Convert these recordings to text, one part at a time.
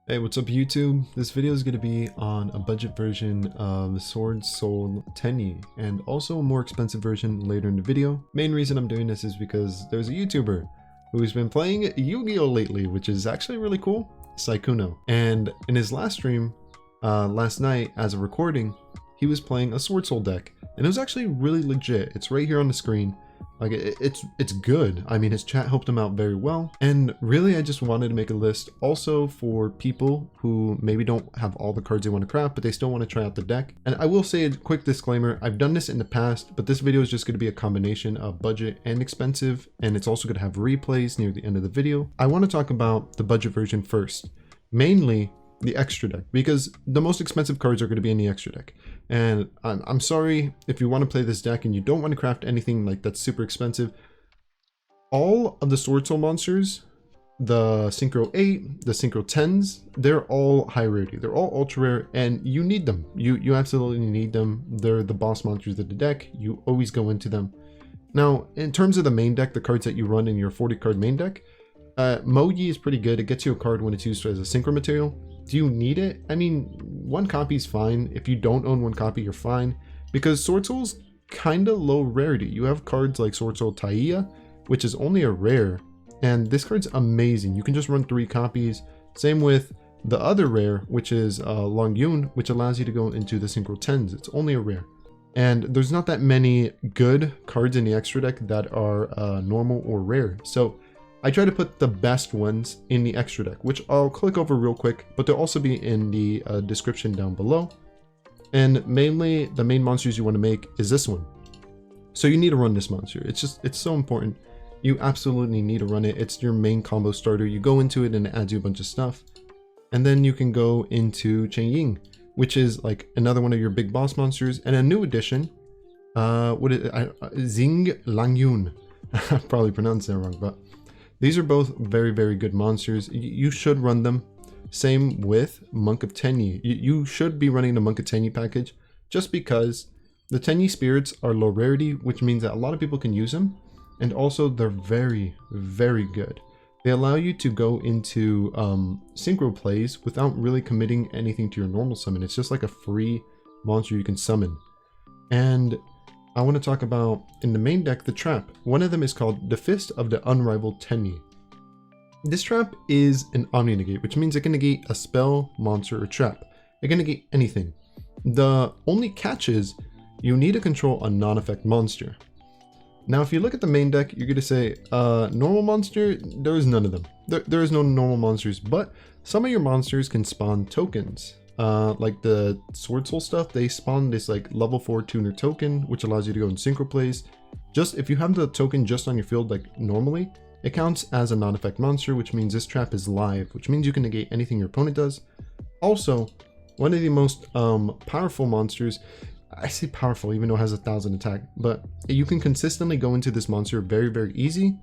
Hey, what's up YouTube? This video is going to be on a budget version of Swordsoul Tenyi and also a more expensive version later in the video. Main reason I'm doing this is because there's a YouTuber who's been playing Yu-Gi-Oh lately, which is actually really cool, Sykkuno. And in his last stream, last night as a recording, he was playing a Swordsoul deck and it was actually really legit. It's right here on the screen. Like it's good. I mean, his chat helped him out very well. And really, I just wanted to make a list also for people who maybe don't have all the cards they want to craft, but they still want to try out the deck. And I will say a quick disclaimer, I've done this in the past, but this video is just going to be a combination of budget and expensive. And it's also going to have replays near the end of the video. I want to talk about the budget version first, mainly the extra deck, because the most expensive cards are going to be in the extra deck. And I'm sorry if you want to play this deck and you don't want to craft anything like that's super expensive. All of the Swordsoul monsters, the Synchro 8, the Synchro 10s, they're all high rarity. They're all ultra rare and you need them. You absolutely need them. They're the boss monsters of the deck. You always go into them. Now, in terms of the main deck, the cards that you run in your 40 card main deck, Mo Ye is pretty good. It gets you a card when it's used as a synchro material. Do you need it? I mean, one copy is fine. If you don't own one copy, you're fine. Because Swordsoul's kind of low rarity. You have cards like Swordsoul Taia, which is only a rare. And this card's amazing. You can just run 3 copies. Same with the other rare, which is Longyuan, which allows you to go into the Synchro 10s. It's only a rare. And there's not that many good cards in the extra deck that are normal or rare. So I try to put the best ones in the extra deck, which I'll click over real quick, but they'll also be in the description down below. And mainly the main monsters you want to make is this one. So you need to run this monster. It's so important. You absolutely need to run it. It's your main combo starter. You go into it and it adds you a bunch of stuff. And then you can go into Tenyi, which is like another one of your big boss monsters, and a new addition. Zing Longyuan. I probably pronounced that wrong, but these are both very, very good monsters. You should run them. Same with Monk of Tenyi. You should be running the Monk of Tenyi package just because the Tenyi spirits are low rarity, which means that a lot of people can use them. And also they're very, very good. They allow you to go into synchro plays without really committing anything to your normal summon. It's just like a free monster you can summon. And I want to talk about, in the main deck, the trap. One of them is called the Fist of the Unrivaled Tenyi. This trap is an omni-negate, which means it can negate a spell, monster, or trap. It can negate anything. The only catch is you need to control a non-effect monster. Now, if you look at the main deck, you're going to say, normal monster, there is none of them. There is no normal monsters, but some of your monsters can spawn tokens. Like the Swordsoul stuff, they spawn this like level 4 tuner token, which allows you to go in synchro plays. Just if you have the token just on your field like normally, it counts as a non-effect monster, which means this trap is live, which means you can negate anything your opponent does. Also, one of the most powerful monsters, I say powerful even though it has 1000 attack, but you can consistently go into this monster very, very easy.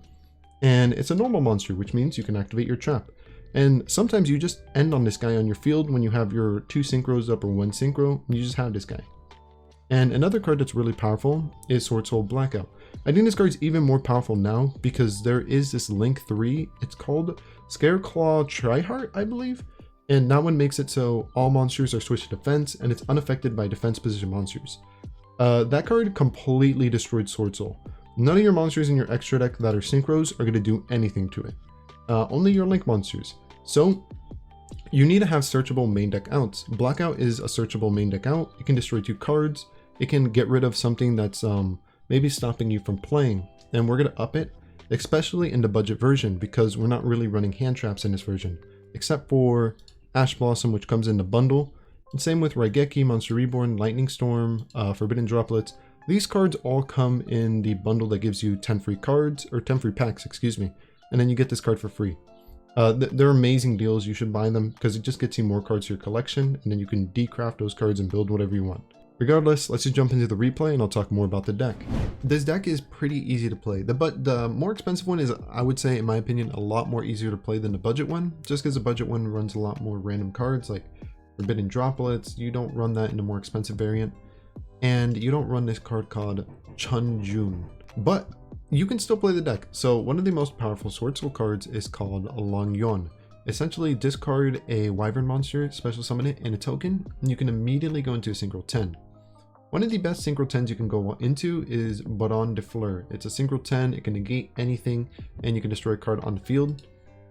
And it's a normal monster, which means you can activate your trap. And sometimes you just end on this guy on your field when you have your 2 synchros up or 1 synchro, and you just have this guy. And another card that's really powerful is Swordsoul Blackout. I think this card's even more powerful now because there is this Link 3. It's called Scareclaw Tryhard, I believe. And that one makes it so all monsters are switched to defense and it's unaffected by defense position monsters. That card completely destroyed Swordsoul. None of your monsters in your extra deck that are synchros are going to do anything to it. Only your Link monsters. So you need to have searchable main deck outs. Blackout is a searchable main deck out. It can destroy 2 cards. It can get rid of something that's maybe stopping you from playing. And we're going to up it, especially in the budget version, because we're not really running hand traps in this version, except for Ash Blossom, which comes in the bundle. And same with Raigeki, Monster Reborn, Lightning Storm, Forbidden Droplets. These cards all come in the bundle that gives you 10 free cards, or 10 free packs, excuse me. And then you get this card for free. They're amazing deals. You should buy them because it just gets you more cards to your collection, and then you can decraft those cards and build whatever you want. Regardless, let's just jump into the replay and I'll talk more about the deck. This deck is pretty easy to play. The more expensive one is, I would say, in my opinion, a lot more easier to play than the budget one, just because the budget one runs a lot more random cards like Forbidden Droplets. You don't run that in the more expensive variant, and you don't run this card called Chunjun. But you can still play the deck. So one of the most powerful Swordsoul cards is called Longyuan. essentially discard a Wyvern monster, special summon it, and a token, and you can immediately go into a Synchro 10. One of the best Synchro 10s you can go into is Baron de Fleur. It's a Synchro 10, it can negate anything, and you can destroy a card on the field.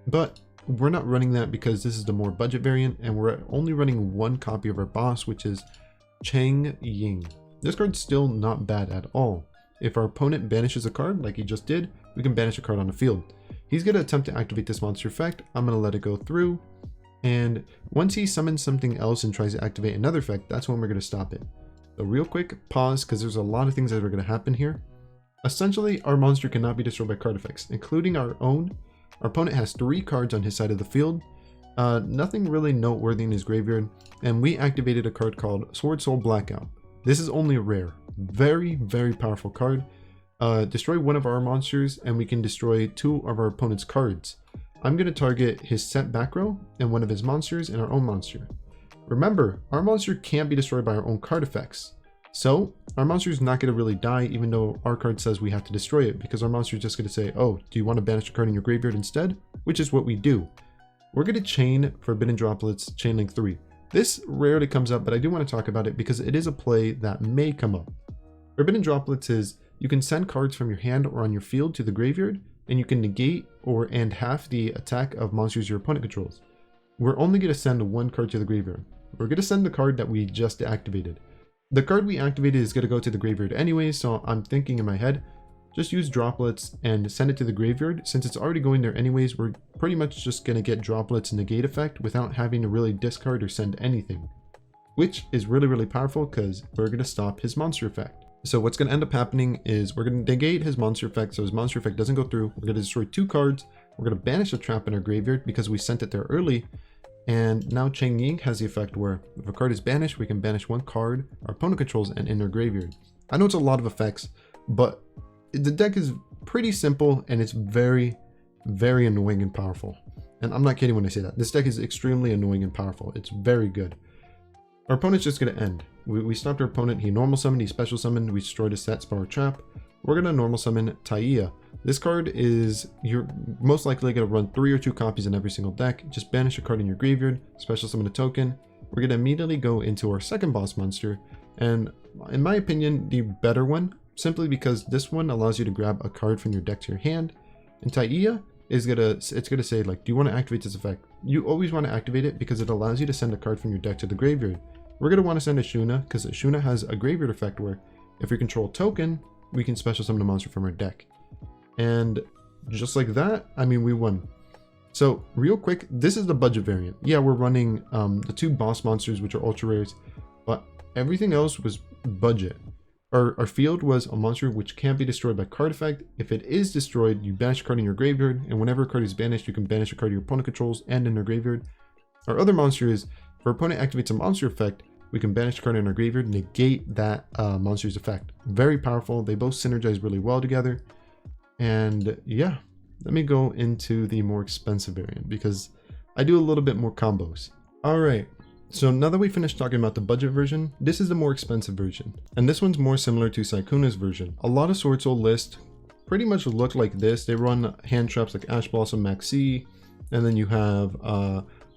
But we're not running that because this is the more budget variant, and we're only running one copy of our boss, which is Chang Ying. This card's still not bad at all. If our opponent banishes a card, like he just did, we can banish a card on the field. He's going to attempt to activate this monster effect. I'm going to let it go through. And once he summons something else and tries to activate another effect, that's when we're going to stop it. So real quick, pause, because there's a lot of things that are going to happen here. Essentially, our monster cannot be destroyed by card effects, including our own. Our opponent has 3 cards on his side of the field. Nothing really noteworthy in his graveyard. And we activated a card called Swordsoul Blackout. This is only a rare. Very, very powerful card. Destroy one of our monsters and we can destroy 2 of our opponent's cards. I'm going to target his set back row and one of his monsters and our own monster. Remember, our monster can't be destroyed by our own card effects. So our monster is not going to really die even though our card says we have to destroy it, because our monster is just going to say, oh, do you want to banish a card in your graveyard instead? Which is what we do. We're going to chain Forbidden Droplets, Chain Link 3. This rarely comes up, but I do want to talk about it because it is a play that may come up. Forbidden Droplets is you can send cards from your hand or on your field to the graveyard, and you can negate and half the attack of monsters your opponent controls. We're only going to send 1 card to the graveyard. We're going to send the card that we just activated. The card we activated is going to go to the graveyard anyway, so I'm thinking in my head, just use droplets and send it to the graveyard. Since it's already going there anyways, we're pretty much just going to get droplets negate effect without having to really discard or send anything. Which is really, really powerful because we're going to stop his monster effect. So what's going to end up happening is we're going to negate his monster effect so his monster effect doesn't go through. We're going to destroy 2 cards. We're going to banish a trap in our graveyard because we sent it there early. And now Chang Ying has the effect where if a card is banished, we can banish 1 card our opponent controls and in their graveyard. I know it's a lot of effects, but the deck is pretty simple and it's very, very annoying and powerful. And I'm not kidding when I say that. This deck is extremely annoying and powerful. It's very good. Our opponent's just going to end. We stopped our opponent. He normal summoned, he special summoned, we destroyed a set Spiral Trap. We're going to normal summon Taia. This card is, you're most likely going to run 3 or 2 copies in every single deck. Just banish a card in your graveyard, special summon a token. We're going to immediately go into our second boss monster. And in my opinion, the better one, simply because this one allows you to grab a card from your deck to your hand. And Taia is it's gonna say, like, do you want to activate this effect? You always want to activate it because it allows you to send a card from your deck to the graveyard. We're going to want to send Ashuna because Ashuna has a graveyard effect where if we control a token, we can special summon a monster from our deck. And just like that, I mean, we won. So real quick, this is the budget variant. Yeah, we're running the 2 boss monsters, which are ultra rares, but everything else was budget. Our field was a monster which can't be destroyed by card effect. If it is destroyed, you banish a card in your graveyard, and whenever a card is banished, you can banish a card your opponent controls and in their graveyard. Our other monster is, if our opponent activates a monster effect, we can banish a card in our graveyard, negate that monster's effect. Very powerful. They both synergize really well together. And yeah, let me go into the more expensive variant because I do a little bit more combos. All right. So now that we finished talking about the budget version, this is the more expensive version. And this one's more similar to Sykkuno's version. A lot of Swordsoul lists pretty much look like this. They run hand traps like Ash Blossom, Maxi, and then you have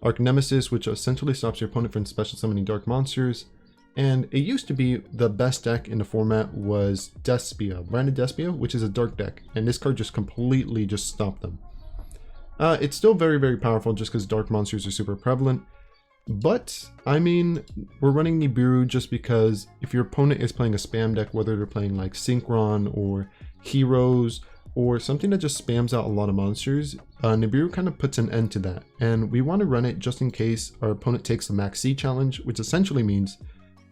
Arch Nemesis, which essentially stops your opponent from special summoning dark monsters. And it used to be the best deck in the format was Despia, Branded Despia, which is a dark deck. And this card just completely just stopped them. It's still very, very powerful just because dark monsters are super prevalent. But, I mean, we're running Nibiru just because if your opponent is playing a spam deck, whether they're playing like Synchron or Heroes or something that just spams out a lot of monsters, Nibiru kind of puts an end to that. And we want to run it just in case our opponent takes the Maxi challenge, which essentially means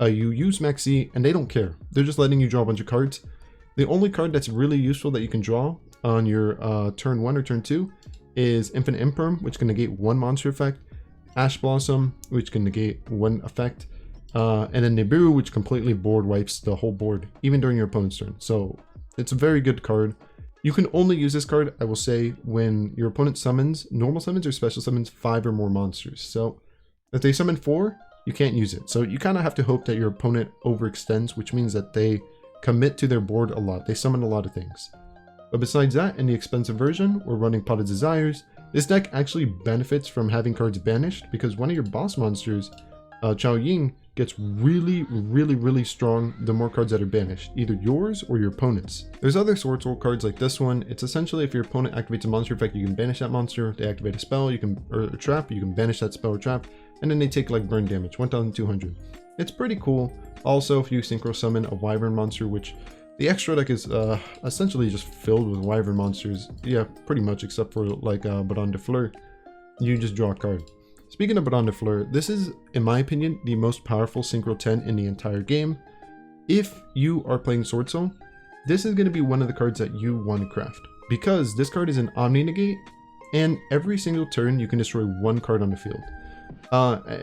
you use Maxi and they don't care. They're just letting you draw a bunch of cards. The only card that's really useful that you can draw on your turn 1 or turn 2 is Infinite Imperm, which can negate 1 monster effect. Ash Blossom, which can negate 1 effect, and then Nibiru, which completely board wipes the whole board, even during your opponent's turn. So it's a very good card. You can only use this card, I will say, when your opponent summons, normal summons or special summons 5 or more monsters. So if they summon 4, you can't use it. So you kind of have to hope that your opponent overextends, which means that they commit to their board a lot. They summon a lot of things. But besides that, in the expensive version, we're running Pot of Desires, This deck actually benefits from having cards banished because one of your boss monsters, Chao Ying, gets really strong the more cards that are banished, either yours or your opponent's. There's other Swordsoul cards like this one. It's essentially if your opponent activates a monster effect, you can banish that monster. They activate a spell, or a trap, you can banish that spell or trap, and then they take like burn damage, 1200. It's pretty cool. Also, if you synchro summon a Wyvern monster, which the extra deck is essentially just filled with Wyvern monsters, yeah, pretty much, except for like Baron de Fleur, you just draw a card. Speaking of Baron de Fleur, this is, in my opinion, the most powerful Synchro 10 in the entire game. If you are playing Swordsoul, this is going to be one of the cards that you want to craft, because this card is an Omni Negate, and every single turn you can destroy one card on the field.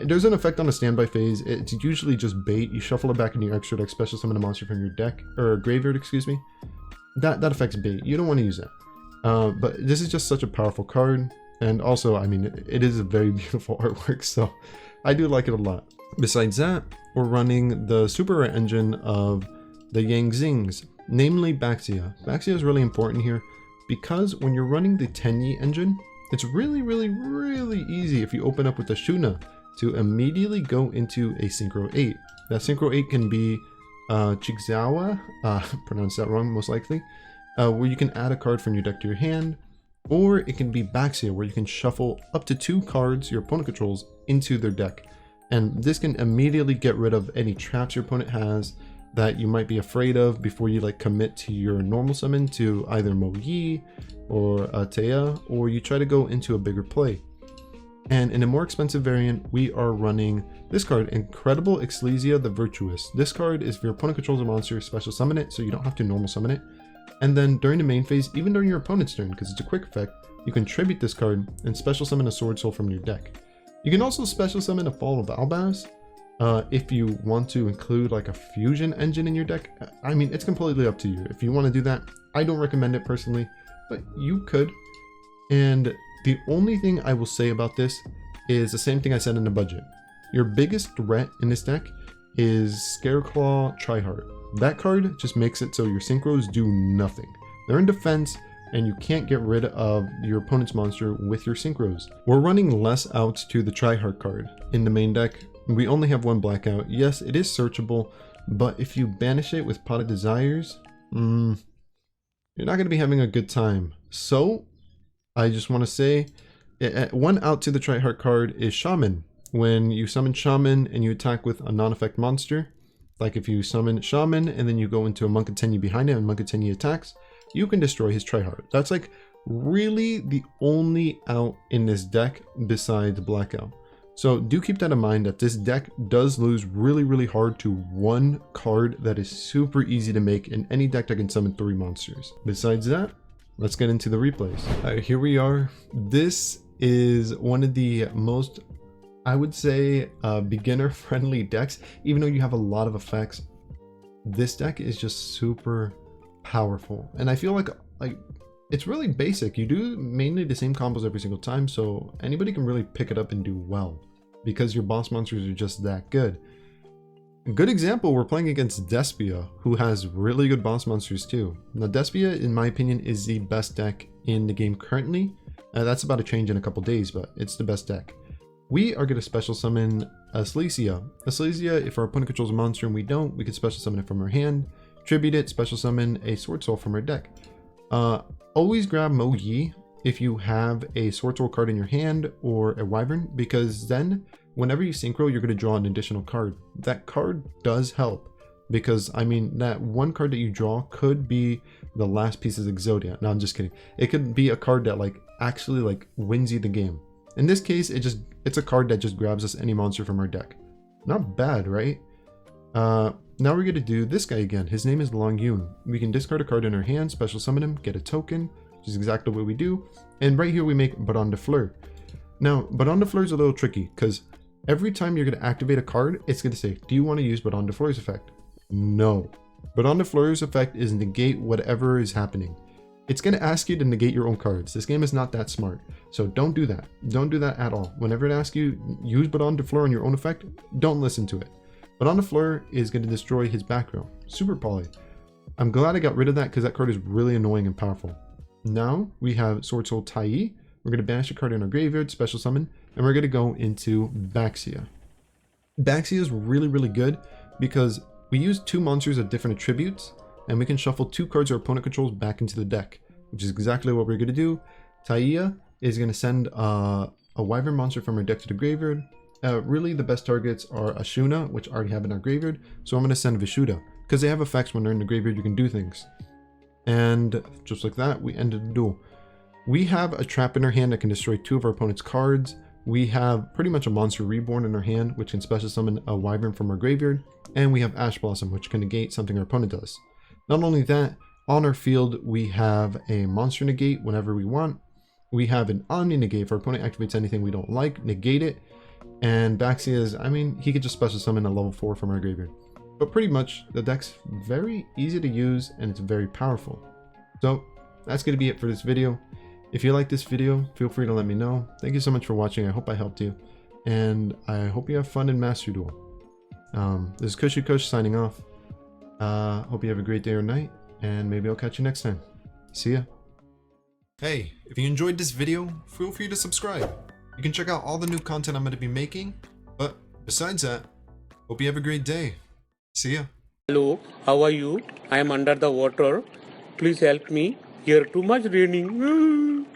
There's an effect on the standby phase. It's usually just bait. You shuffle it back into your extra deck, special summon a monster from your deck, or graveyard, excuse me. That affects bait. You don't want to use that. But this is just such a powerful card. And also, I mean, it is a very beautiful artwork, so I do like it a lot. Besides that, we're running the super rare engine of the Yang Xings, namely Baxia. Baxia is really important here because when you're running the Tenyi engine, it's really easy if you open up with Ashuna to immediately go into a Synchro 8. That Synchro 8 can be Chigzawa, pronounced that wrong most likely, where you can add a card from your deck to your hand, or it can be Baxia, where you can shuffle up to 2 cards your opponent controls into their deck. And this can immediately get rid of any traps your opponent has that you might be afraid of before you like commit to your normal summon to either Mo Ye or Taia, or you try to go into a bigger play. And in a more expensive variant, we are running this card, Incredible Ecclesia the Virtuous. This card is if your opponent controls a monster, special summon it, so you don't have to normal summon it. And then during the main phase, even during your opponent's turn, because it's a quick effect, you can tribute this card and special summon a Swordsoul from your deck. You can also special summon a Fall of Albaz if you want to include like a fusion engine in your deck. I mean, it's completely up to you. If you want to do that, I don't recommend it personally, but you could. And the only thing I will say about this is the same thing I said in the budget. Your biggest threat in this deck is Scareclaw Tryhard. That card just makes it so your synchros do nothing. They're in defense, and you can't get rid of your opponent's monster with your synchros. We're running less outs to the Tryhard card in the main deck. We only have 1 blackout. Yes, it is searchable, but if you banish it with Pot of Desires, you're not going to be having a good time. So, I just want to say, 1 out to the Tryhard card is Shaman. When you summon Shaman and you attack with a non-effect monster, like if you summon Shaman and then you go into a Monk of Tenyi behind him and Monk of Tenyi attacks, you can destroy his Tryhard. That's like really the only out in this deck besides Blackout. So do keep that in mind, that this deck does lose really hard to 1 card that is super easy to make in any deck that can summon 3 monsters. Besides that, let's get into the replays. Alright, here we are. This is one of the most, I would say, beginner friendly decks. Even though you have a lot of effects, this deck is just super powerful, and I feel like it's really basic. You do mainly the same combos every single time, so anybody can really pick it up and do well because your boss monsters are just that good. A good example, we're playing against Despia, who has really good boss monsters too. Now Despia, in my opinion, is the best deck in the game currently. That's about to change in a couple days, but it's the best deck. We are going to special summon Aslesia. Aslesia, if our opponent controls a monster and we don't, we can special summon it from our hand, tribute it, special summon a Swordsoul from our deck. Always grab Mo Ye if you have a Swordsoul card in your hand or a Wyvern, because then whenever you synchro, you're going to draw an additional card. That card does help, because I mean, that 1 card that you draw could be the last piece of Exodia. No, I'm just kidding. It could be a card that like actually like wins you the game. In this case, it's a card that just grabs us any monster from our deck. Not bad, right? Now we're going to do this guy again. His name is Longyuan. We can discard a card in our hand, special summon him, get a token, which is exactly what we do. And right here we make Baron de Fleur. Now, Baron de Fleur is a little tricky, because every time you're going to activate a card, it's going to say, do you want to use Baron de Fleur's effect? No. Baron de Fleur's effect is negate whatever is happening. It's going to ask you to negate your own cards. This game is not that smart, so don't do that. Don't do that at all. Whenever it asks you, use Baron de Fleur on your own effect, don't listen to it. Baron de Fleur is going to destroy his back row. Super poly. I'm glad I got rid of that because that card is really annoying and powerful. Now we have Swordsoul Taia. We're going to banish a card in our graveyard, special summon, and we're going to go into Baxia. Baxia is really, really good because we use 2 monsters of different attributes, and we can shuffle 2 cards our opponent controls back into the deck, which is exactly what we're going to do. Taia is going to send a Wyvern monster from our deck to the graveyard. Really, the best targets are Ashuna, which I already have in our graveyard, so I'm going to send Vishuda, because they have effects when they're in the graveyard, you can do things. And just like that, we ended the duel. We have a trap in our hand that can destroy 2 of our opponent's cards. We have pretty much a Monster Reborn in our hand, which can special summon a Wyvern from our graveyard. And we have Ash Blossom, which can negate something our opponent does. Not only that, on our field, we have a Monster Negate whenever we want. We have an Omni Negate. If our opponent activates anything we don't like, negate it. And Baxia is, I mean, he could just special summon a level 4 from our graveyard. But pretty much, the deck's very easy to use and it's very powerful. So, that's going to be it for this video. If you like this video, feel free to let me know. Thank you so much for watching. I hope I helped you. And I hope you have fun in Master Duel. This is KushiKush signing off. Hope you have a great day or night. And maybe I'll catch you next time. See ya. Hey, if you enjoyed this video, feel free to subscribe. You can check out all the new content I'm going to be making. But besides that, hope you have a great day. See ya. Hello, how are you? I am under the water. Please help me. Here too much raining.